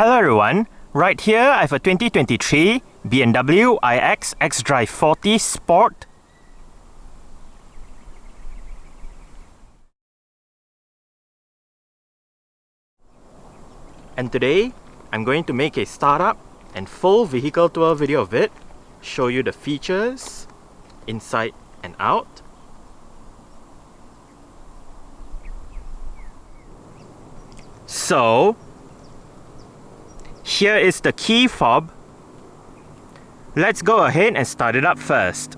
Hello everyone, right here I have a 2023 BMW iX xDrive40 Sport. And today I'm going to make a startup and full vehicle tour video of it, show you the features inside and out. So here is the key fob. Let's go ahead and start it up first.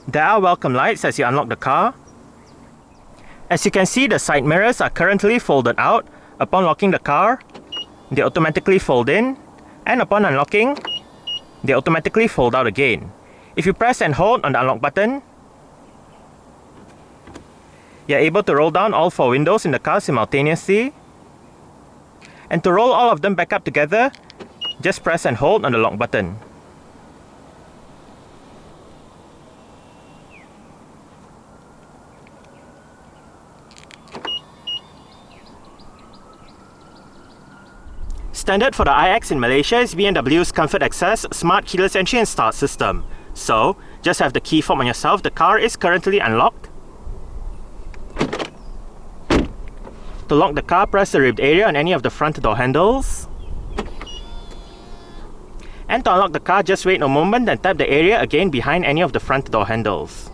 There are welcome lights as you unlock the car. As you can see, the side mirrors are currently folded out. Upon locking the car, they automatically fold in, and upon unlocking, they automatically fold out again. If you press and hold on the unlock button, you're able to roll down all 4 windows in the car simultaneously. And to roll all of them back up together, just press and hold on the lock button. Standard for the iX in Malaysia is BMW's Comfort Access Smart Keyless Entry and Start system. So, just have the key fob on yourself. The car is currently unlocked. To lock the car, press the ribbed area on any of the front door handles. And to unlock the car, just wait a moment and tap the area again behind any of the front door handles.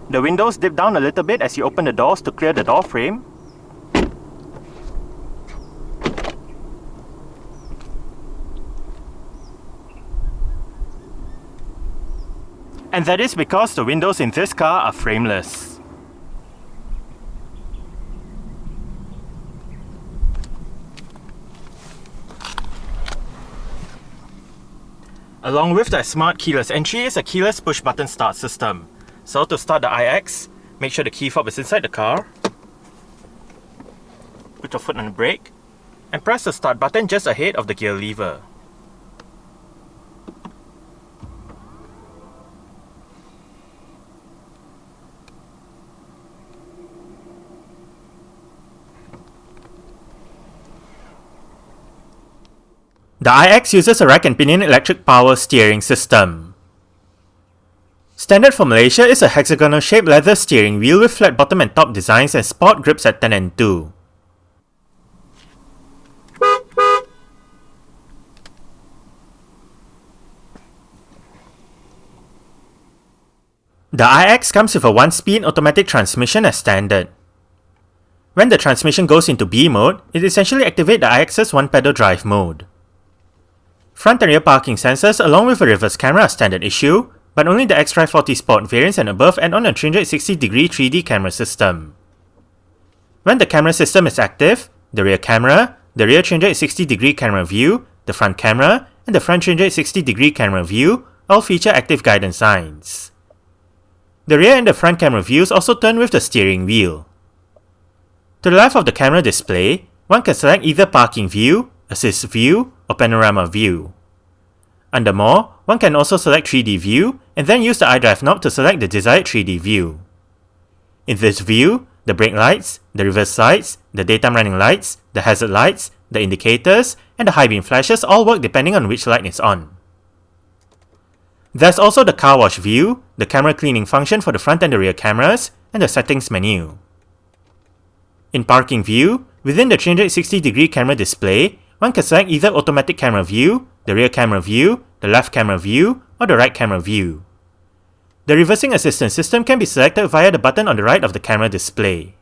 The windows dip down a little bit as you open the doors to clear the door frame. And that is because the windows in this car are frameless. Along with the smart keyless entry is a keyless push button start system. So to start the iX, make sure the key fob is inside the car. Put your foot on the brake and press the start button just ahead of the gear lever. The iX uses a rack and pinion electric power steering system. Standard for Malaysia is a hexagonal shaped leather steering wheel with flat bottom and top designs and sport grips at 10 and 2. The iX comes with a 1-speed automatic transmission as standard. When the transmission goes into B mode, it essentially activates the iX's 1-pedal drive mode. Front and rear parking sensors along with a reverse camera are standard issue, but only the xDrive40 Sport variants and above add on a 360-degree 3D camera system. When the camera system is active, the rear camera, the rear 360-degree camera view, the front camera, and the front 360-degree camera view all feature active guidance signs. The rear and the front camera views also turn with the steering wheel. To the left of the camera display, one can select either parking view, assist view, or panorama view. Under More, one can also select 3D view and then use the iDrive knob to select the desired 3D view. In this view, the brake lights, the reverse lights, the daytime running lights, the hazard lights, the indicators, and the high beam flashes all work depending on which light is on. There's also the car wash view, the camera cleaning function for the front and the rear cameras, and the settings menu. In parking view, within the 360-degree camera display, one can select either automatic camera view, the rear camera view, the left camera view, or the right camera view. The reversing assistance system can be selected via the button on the right of the camera display.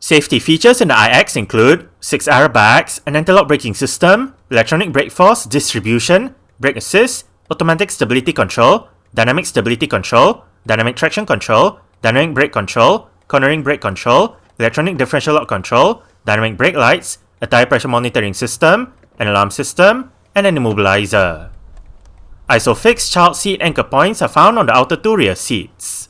Safety features in the iX include 6 airbags, an anti-lock braking system, electronic brake force distribution, brake assist, automatic stability control, dynamic stability control, dynamic traction control, dynamic brake control, cornering brake control, electronic differential lock control, dynamic brake lights, a tire pressure monitoring system, an alarm system, and an immobilizer. ISOFIX child seat anchor points are found on the outer 2 rear seats.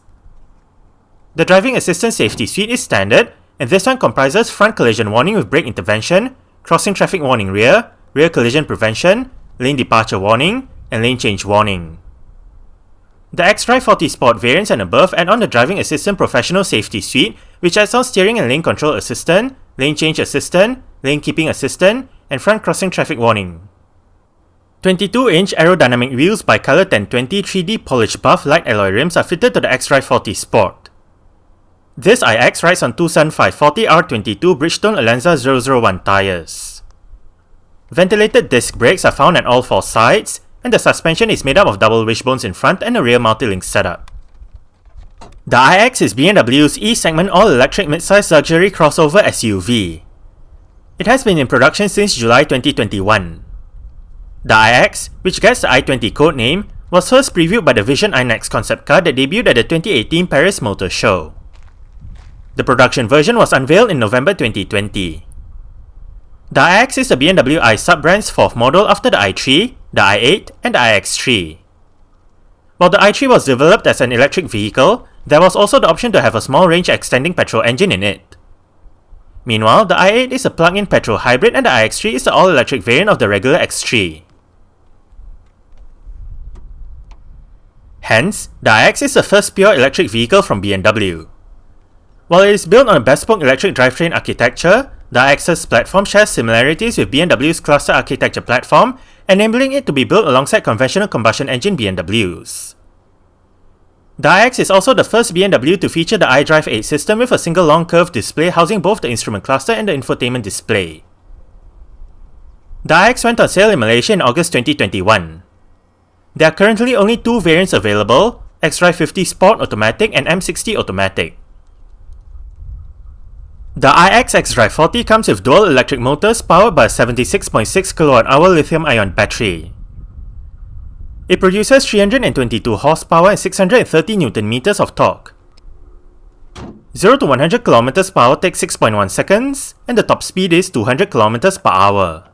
The driving assistance safety suite is standard, and this one comprises front collision warning with brake intervention, crossing traffic warning rear, rear collision prevention, lane departure warning, and lane change warning. The xDrive40 Sport variants and above add on the Driving Assistant Professional Safety Suite, which adds on steering and lane control assistant, lane change assistant, lane keeping assistant, and front crossing traffic warning. 22-inch aerodynamic wheels by Color 1020 3D polished buff light alloy rims are fitted to the xDrive40 Sport. This iX rides on 275/40 R22 Bridgestone Alenza 001 tires. Ventilated disc brakes are found at all 4 sides, and the suspension is made up of double wishbones in front and a rear multi-link setup. The iX is BMW's E-segment all-electric midsize luxury crossover SUV. It has been in production since July 2021. The iX, which gets the i20 codename, was first previewed by the Vision iNext concept car that debuted at the 2018 Paris Motor Show. The production version was unveiled in November 2020. The iX is the BMW i sub-brand's 4th model after the i3, the i8, and the iX3. While the i3 was developed as an electric vehicle, there was also the option to have a small range extending petrol engine in it. Meanwhile, the i8 is a plug-in petrol hybrid and the iX3 is the all-electric variant of the regular X3. Hence, the iX is the first pure electric vehicle from BMW. While it is built on a bespoke electric drivetrain architecture, the iX's platform shares similarities with BMW's cluster architecture platform, enabling it to be built alongside conventional combustion engine BMWs. The iX is also the first BMW to feature the iDrive 8 system with a single long curved display housing both the instrument cluster and the infotainment display. The iX went on sale in Malaysia in August 2021. There are currently only 2 variants available, xDrive40 Sport Automatic and M60 Automatic. The iX xDrive40 comes with dual electric motors powered by a 76.6 kWh lithium-ion battery. It produces 322 horsepower and 630 Nm of torque. 0 to 100 km per hour takes 6.1 seconds, and the top speed is 200 km per hour.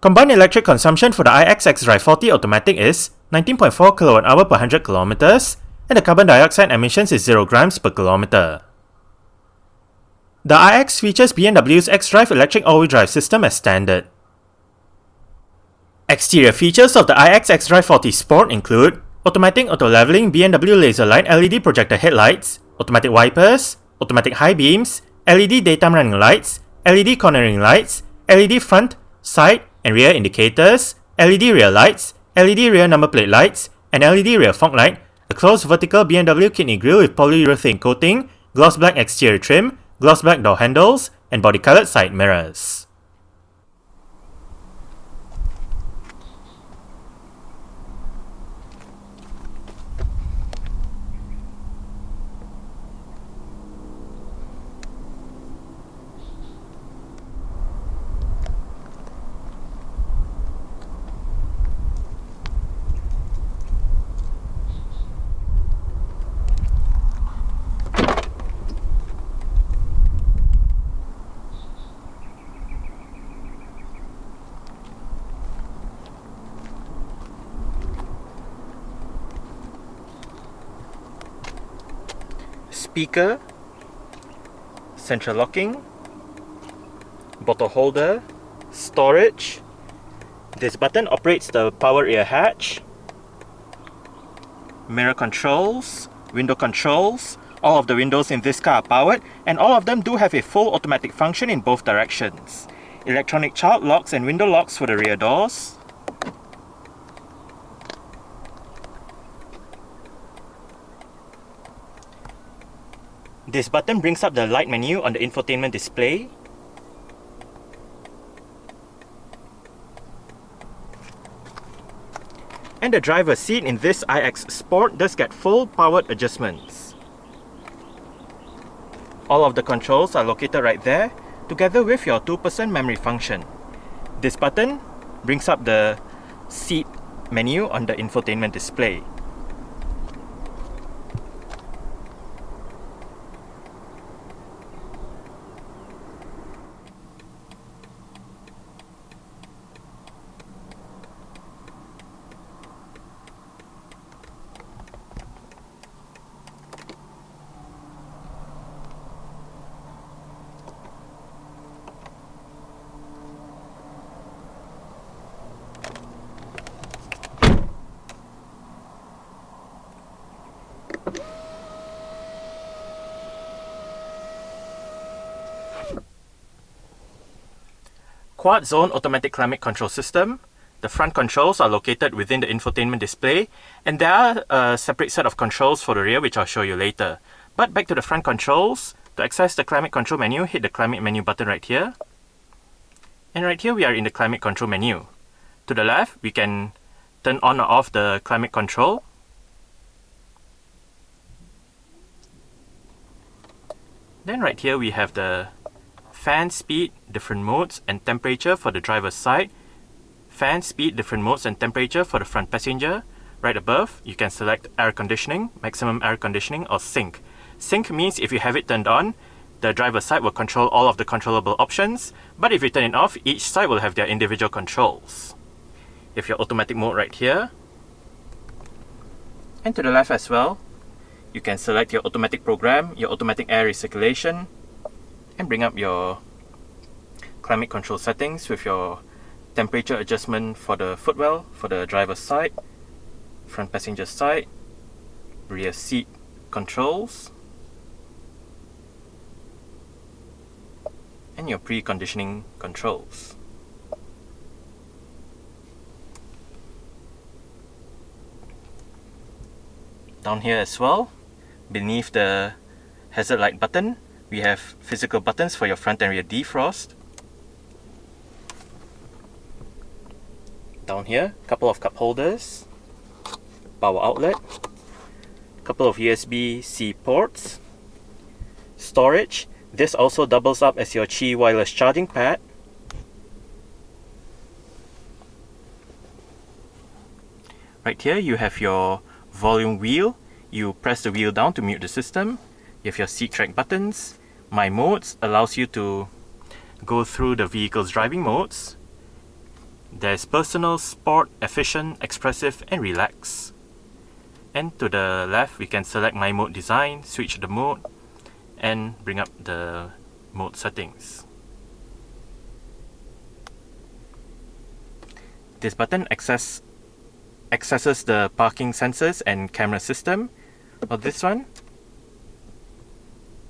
Combined electric consumption for the iX xDrive40 Automatic is 19.4 kWh per 100 km, and the carbon dioxide emissions is 0 grams per kilometer. The iX features BMW's xDrive electric all-wheel drive system as standard. Exterior features of the iX xDrive40 Sport include automatic auto-leveling BMW laser light LED projector headlights, automatic wipers, automatic high beams, LED daytime running lights, LED cornering lights, LED front, side, and rear indicators, LED rear lights, LED rear number plate lights, and LED rear fog light, a closed vertical BMW kidney grille with polyurethane coating, gloss black exterior trim, gloss black door handles, and body-colored side mirrors. Speaker, central locking, bottle holder, storage. This button operates the power rear hatch, mirror controls, window controls. All of the windows in this car are powered, and all of them do have a full automatic function in both directions. Electronic child locks and window locks for the rear doors. This button brings up the light menu on the infotainment display. And the driver's seat in this iX Sport does get full powered adjustments. All of the controls are located right there, together with your 2% memory function. This button brings up the seat menu on the infotainment display. Quad zone automatic climate control system. The front controls are located within the infotainment display, and there are a separate set of controls for the rear, which I'll show you later. But back to the front controls. To access the climate control menu, hit the climate menu button right here. And right here we are in the climate control menu. To the left, we can turn on or off the climate control. Then right here we have the fan speed, different modes and temperature for the driver's side. Fan speed, different modes and temperature for the front passenger. Right above, you can select air conditioning, maximum air conditioning, or sync. Sync means if you have it turned on, the driver's side will control all of the controllable options, but if you turn it off, each side will have their individual controls. You have your automatic mode right here. And to the left as well, you can select your automatic program, your automatic air recirculation, and bring up your climate control settings with your temperature adjustment for the footwell, for the driver's side, front passenger side, rear seat controls, and your preconditioning controls. Down here as well, beneath the hazard light button, we have physical buttons for your front and rear defrost. Down here, couple of cup holders, power outlet, couple of USB-C ports, storage. This also doubles up as your Qi wireless charging pad. Right here you have your volume wheel. You press the wheel down to mute the system. You have your seat track buttons. My modes allows you to go through the vehicle's driving modes. There's personal, sport, efficient, expressive, and relax. And to the left, we can select my mode design, switch the mode, and bring up the mode settings. This button accesses the parking sensors and camera system. Or this one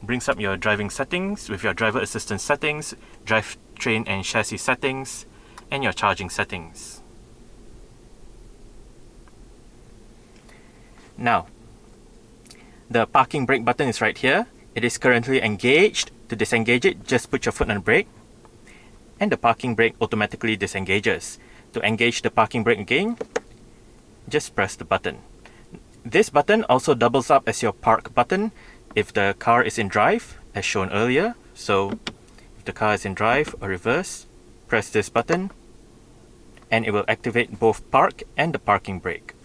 brings up your driving settings with your driver assistance settings, drivetrain and chassis settings, and your charging settings. Now, the parking brake button is right here. It is currently engaged. To disengage it, just put your foot on the brake, and the parking brake automatically disengages. To engage the parking brake again, just press the button. This button also doubles up as your park button if the car is in drive, as shown earlier. So, if the car is in drive or reverse, press this button, and it will activate both park and the parking brake.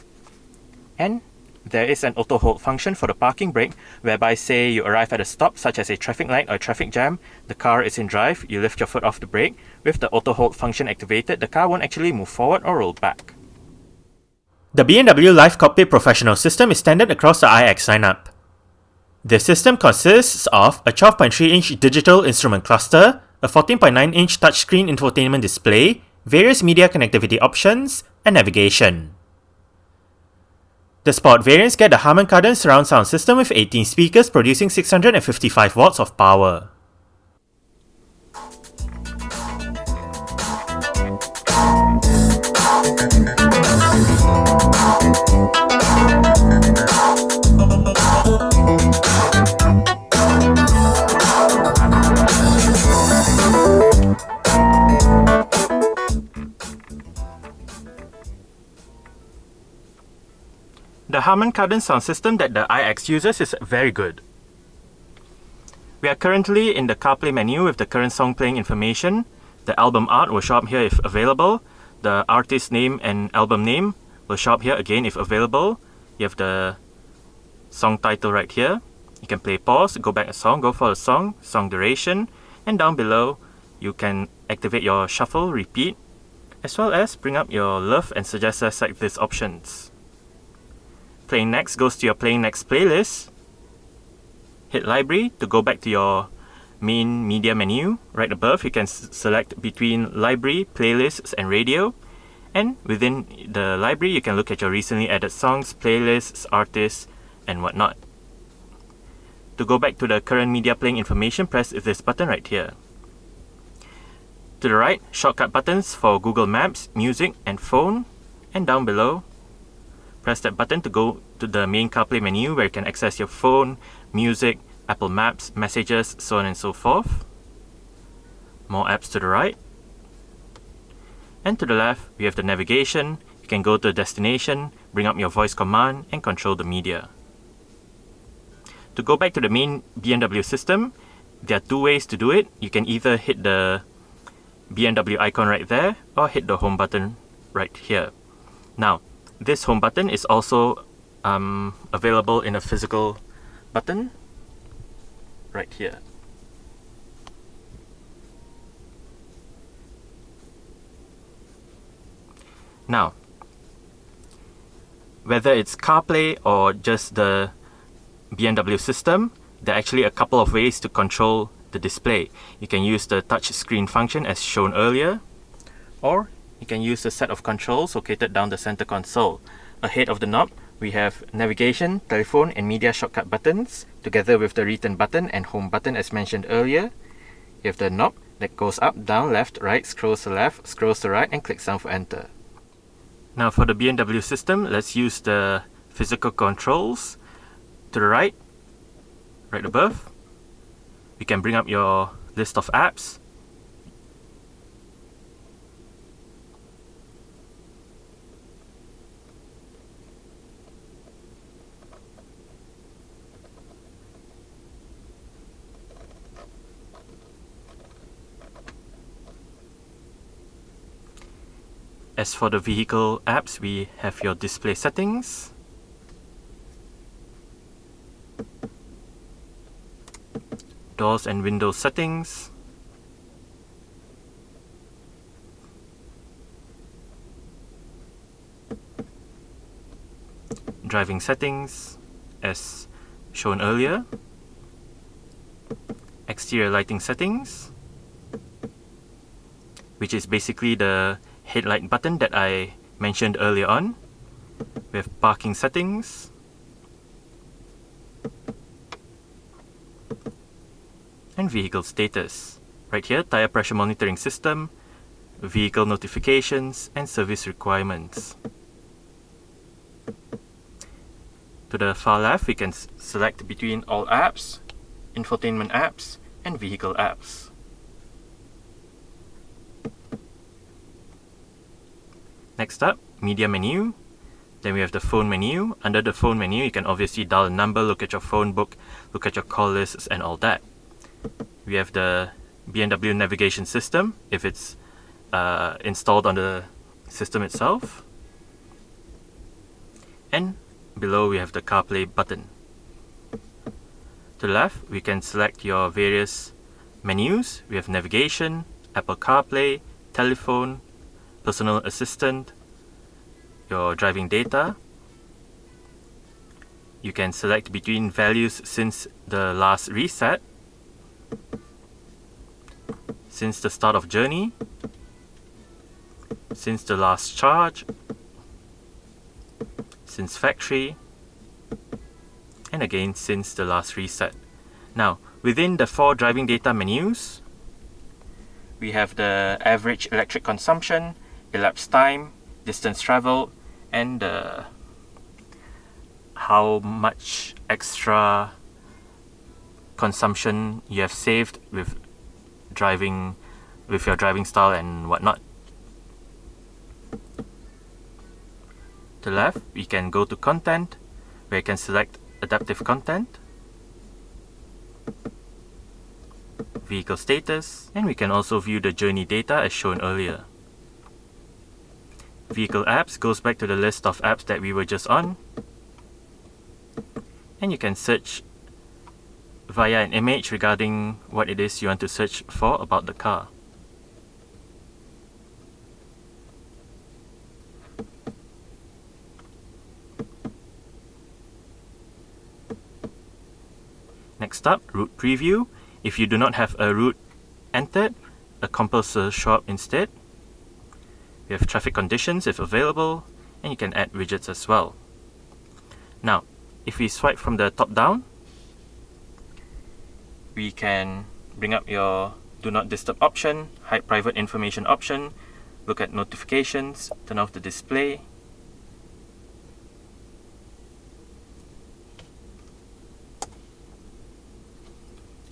And there is an auto hold function for the parking brake, whereby say you arrive at a stop such as a traffic light or a traffic jam, the car is in drive, you lift your foot off the brake. With the auto hold function activated, the car won't actually move forward or roll back. The BMW Live Cockpit Professional system is standard across the iX lineup. This system consists of a 12.3-inch digital instrument cluster, a 14.9-inch touchscreen infotainment display, various media connectivity options, and navigation. The Sport variants get the Harman Kardon surround sound system with 18 speakers producing 655 watts of power. The Harman Kardon sound system that the iX uses is very good. We are currently in the CarPlay menu with the current song playing information. The album art will show up here if available. The artist name and album name will show up here again if available. You have the song title right here. You can play pause, go back a song, go for a song, song duration, and down below you can activate your shuffle, repeat, as well as bring up your love and suggest select these options. Playing next goes to your playing next playlist. Hit library to go back to your main media menu. Right above you can select between library, playlists and radio, and within the library you can look at your recently added songs, playlists, artists and whatnot. To go back to the current media playing information, press this button right here. To the right, shortcut buttons for Google Maps, music and phone, and down below press that button to go to the main CarPlay menu where you can access your phone, music, Apple Maps, messages, so on and so forth. More apps to the right. And to the left, we have the navigation. You can go to the destination, bring up your voice command, and control the media. To go back to the main BMW system, there are two ways to do it. You can either hit the BMW icon right there, or hit the home button right here. Now, this home button is also available in a physical button right here. Now, whether it's CarPlay or just the BMW system, there are actually a couple of ways to control the display. You can use the touch screen function as shown earlier, or you can use a set of controls located down the center console. Ahead of the knob, we have navigation, telephone and media shortcut buttons, together with the return button and home button as mentioned earlier. You have the knob that goes up, down, left, right, scrolls to left, scrolls to right, and clicks down for enter. Now for the BMW system, let's use the physical controls. To the right above, you can bring up your list of apps. As for the vehicle apps, we have your display settings, doors and windows settings, driving settings as shown earlier, exterior lighting settings, which is basically the headlight button that I mentioned earlier on. We have parking settings, and vehicle status. Right here, tire pressure monitoring system, vehicle notifications, and service requirements. To the far left, we can select between all apps, infotainment apps, and vehicle apps. Next up, media menu. Then we have the phone menu. Under the phone menu, you can obviously dial a number, look at your phone book, look at your call lists, and all that. We have the BMW navigation system, if it's installed on the system itself. And below we have the CarPlay button. To the left, we can select your various menus. We have navigation, Apple CarPlay, telephone, personal assistant, your driving data. You can select between values since the last reset, since the start of journey, since the last charge, since factory, and again since the last reset. Now, within the 4 driving data menus, we have the average electric consumption, elapsed time, distance traveled, and how much extra consumption you have saved with driving, with your driving style and whatnot. To the left, we can go to content, where you can select adaptive content. vehicle status, and we can also view the journey data as shown earlier. Vehicle apps goes back to the list of apps that we were just on, and you can search via an image regarding what it is you want to search for about the car. Next up, route preview. If you do not have a route entered, a compass will show up instead. We have traffic conditions if available, and you can add widgets as well. Now, if we swipe from the top down, we can bring up your do not disturb option, hide private information option, look at notifications, turn off the display,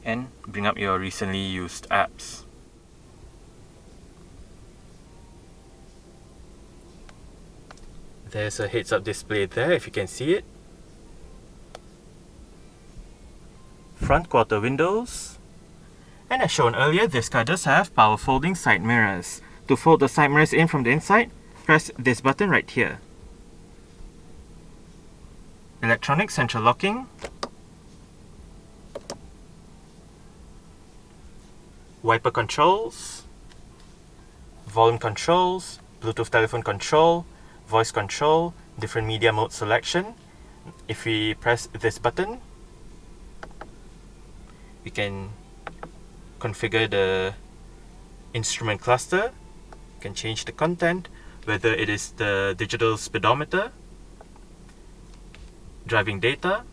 and bring up your recently used apps. There's a heads-up display there if you can see it. Front quarter windows. And as shown earlier, this car does have power folding side mirrors. To fold the side mirrors in from the inside, press this button right here. Electronic central locking. Wiper controls, volume controls, Bluetooth telephone control, voice control, different media mode selection. If we press this button, we can configure the instrument cluster, we can change the content, whether it is the digital speedometer, driving data,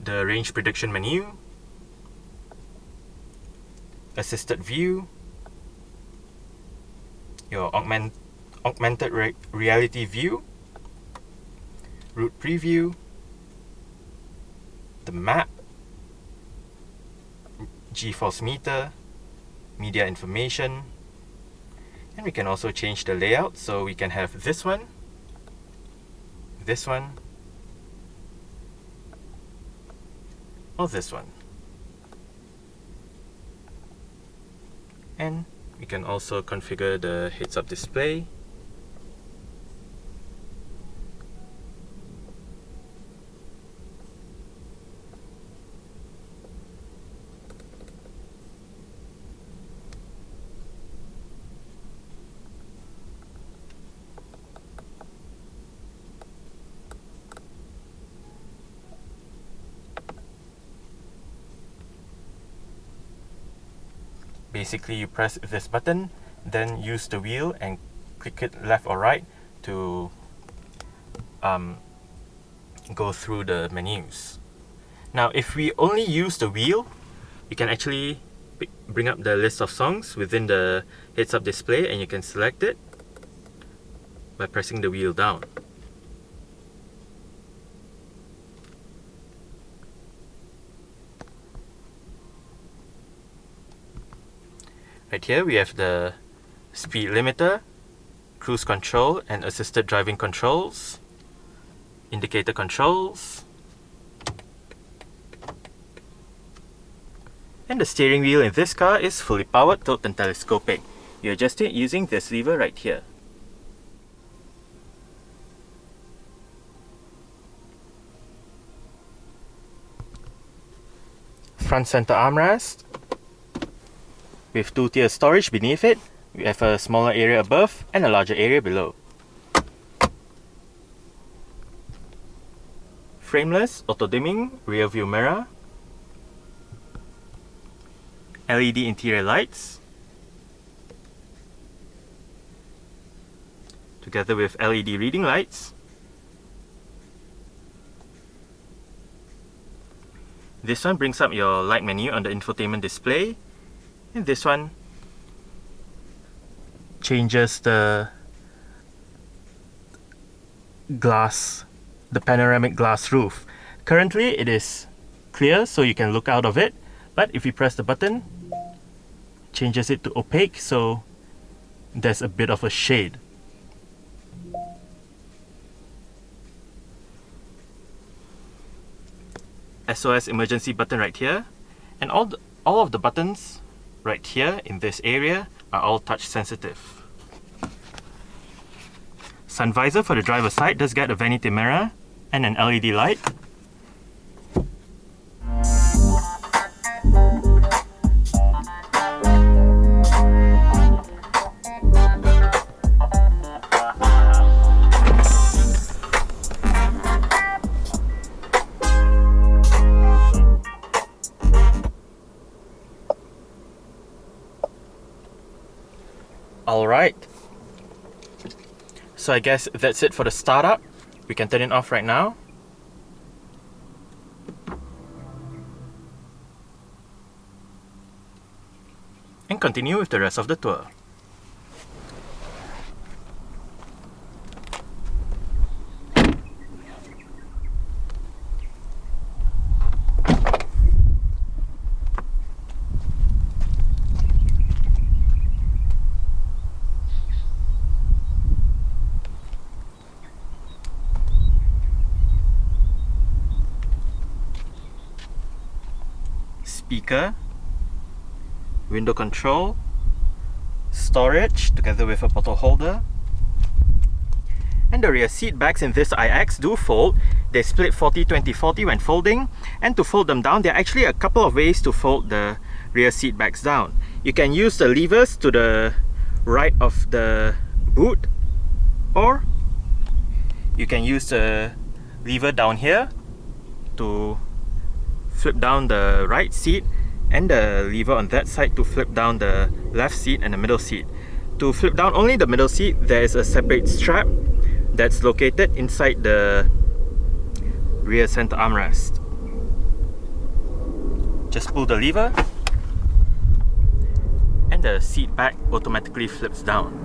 the range prediction menu, assisted view, your augmented reality view, route preview, the map, G-force meter, media information, and we can also change the layout, so we can have this one, or this one. And we can also configure the heads-up display. Basically, you press this button, then use the wheel and click it left or right to go through the menus. Now, if we only use the wheel, you can actually bring up the list of songs within the heads-up display, and you can select it by pressing the wheel down. Right here we have the speed limiter, cruise control and assisted driving controls, indicator controls, and the steering wheel in this car is fully powered, tilt and telescopic. You adjust it using this lever right here. Front center armrest with 2-tier storage beneath it. We have a smaller area above and a larger area below. Frameless, auto-dimming, rear view mirror, LED interior lights, together with LED reading lights. This one brings up your light menu on the infotainment display, and this one changes the glass, the panoramic glass roof. Currently it is clear, so you can look out of it, but if you press the button, changes it to opaque, so there's a bit of a shade. SOS emergency button right here, And all of the buttons right here in this area are all touch sensitive. Sun visor for the driver's side does get a vanity mirror and an LED light. Alright, so I guess that's it for the startup. We can turn it off right now. And continue with the rest of the tour. Speaker, window control, storage together with a bottle holder, and the rear seat backs in this iX do fold. They split 40-20-40 when folding, and to fold them down there are actually a couple of ways to fold the rear seat backs down. You can use the levers to the right of the boot, or you can use the lever down here to flip down the right seat, and the lever on that side to flip down the left seat and the middle seat. To flip down only the middle seat, there is a separate strap that's located inside the rear center armrest. Just pull the lever and the seat back automatically flips down.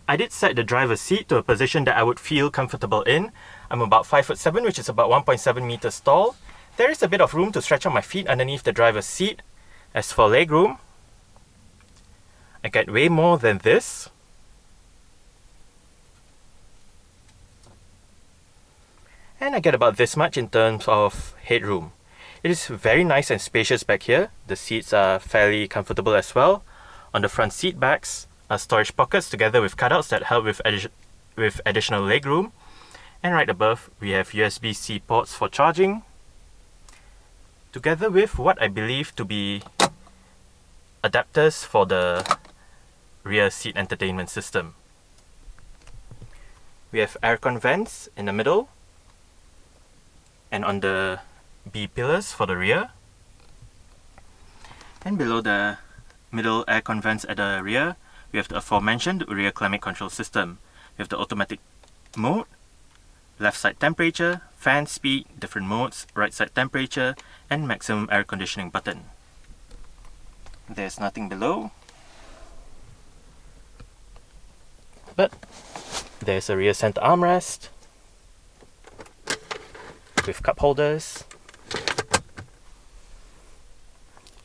I did set the driver's seat to a position that I would feel comfortable in. I'm about 5'7", which is about 1.7 meters tall. There is a bit of room to stretch out my feet underneath the driver's seat. As for legroom, I get way more than this. And I get about this much in terms of headroom. It is very nice and spacious back here. The seats are fairly comfortable as well. On the front seat backs are storage pockets together with cutouts that help with additional legroom. And right above we have USB-C ports for charging, together with what I believe to be adapters for the rear seat entertainment system. We have aircon vents in the middle and on the B pillars for the rear. And below the middle aircon vents at the rear, we have the aforementioned rear climate control system. We have the automatic mode, left side temperature, fan speed, different modes, right side temperature, and maximum air conditioning button. There's nothing below, but there's a rear center armrest with cup holders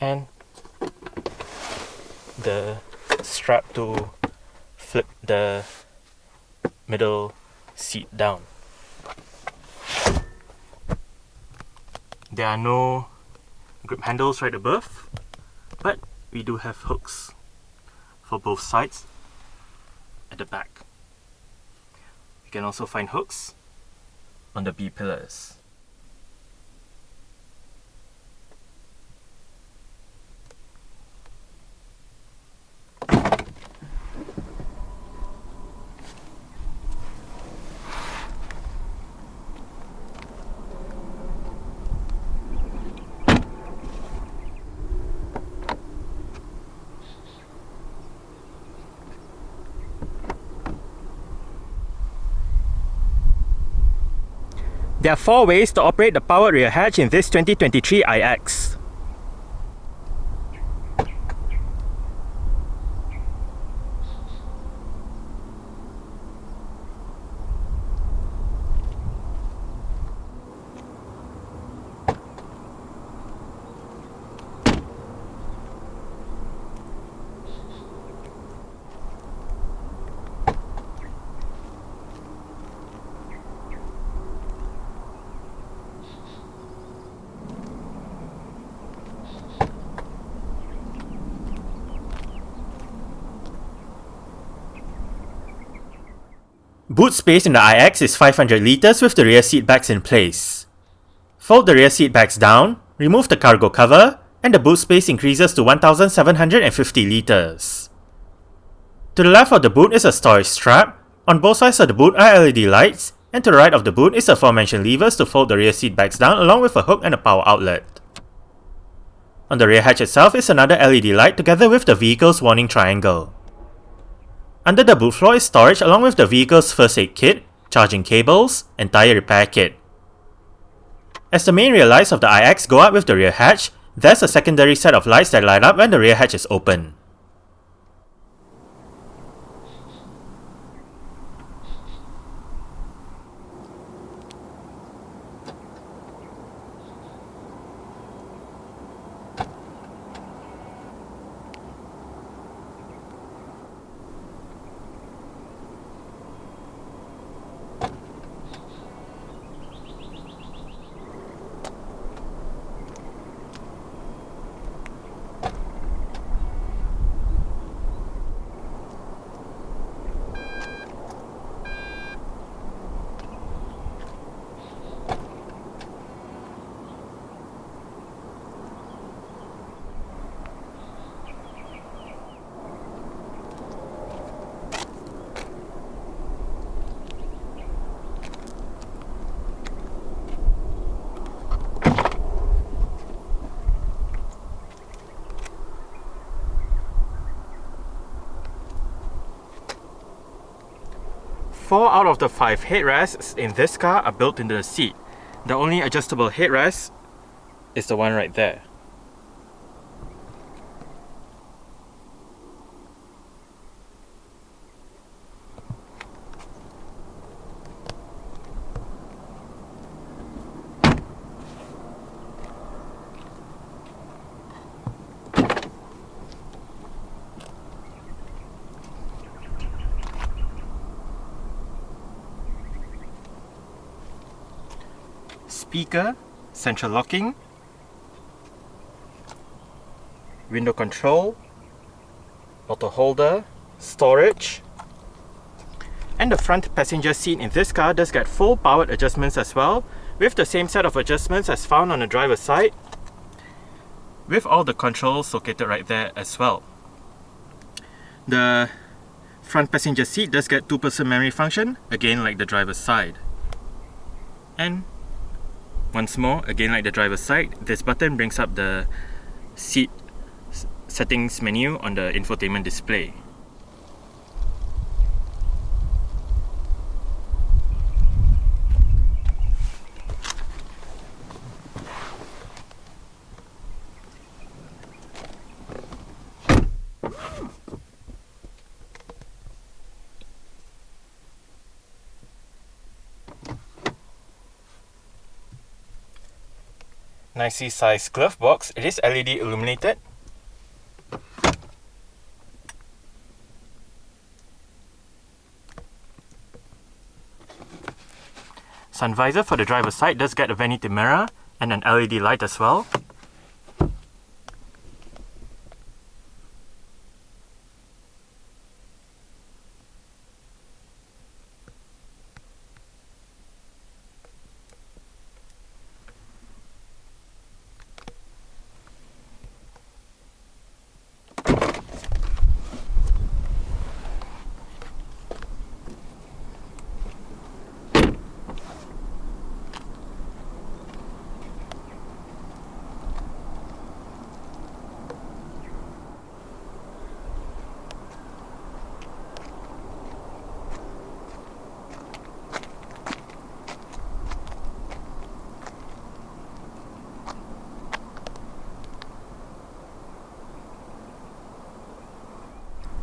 and the strap to flip the middle seat down. There are no grip handles right above, but we do have hooks for both sides at the back. You can also find hooks on the B pillars. There are 4 ways to operate the powered rear hatch in this 2023 iX. Boot space in the iX is 500 litres with the rear seat backs in place. Fold the rear seat backs down, remove the cargo cover, and the boot space increases to 1750 litres. To the left of the boot is a storage strap, on both sides of the boot are LED lights, and to the right of the boot is the aforementioned levers to fold the rear seat backs down along with a hook and a power outlet. On the rear hatch itself is another LED light together with the vehicle's warning triangle. Under the boot floor is storage along with the vehicle's first aid kit, charging cables, and tyre repair kit. As the main rear lights of the iX go up with the rear hatch, there's a secondary set of lights that light up when the rear hatch is open. Four out of the 5 headrests in this car are built into the seat. The only adjustable headrest is the one right there. Speaker, central locking, window control, auto holder, storage, and the front passenger seat in this car does get full powered adjustments as well, with the same set of adjustments as found on the driver's side, with all the controls located right there as well. The front passenger seat does get 2-person memory function, again like the driver's side. And once more, again like the driver's side, this button brings up the seat settings menu on the infotainment display. Nicely sized glove box. It is LED illuminated. Sun visor for the driver's side does get a vanity mirror and an LED light as well.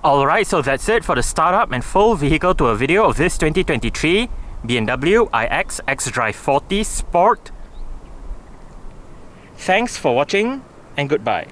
Alright, so that's it for the startup and full vehicle tour video of this 2023 BMW iX xDrive40 Sport. Thanks for watching and goodbye.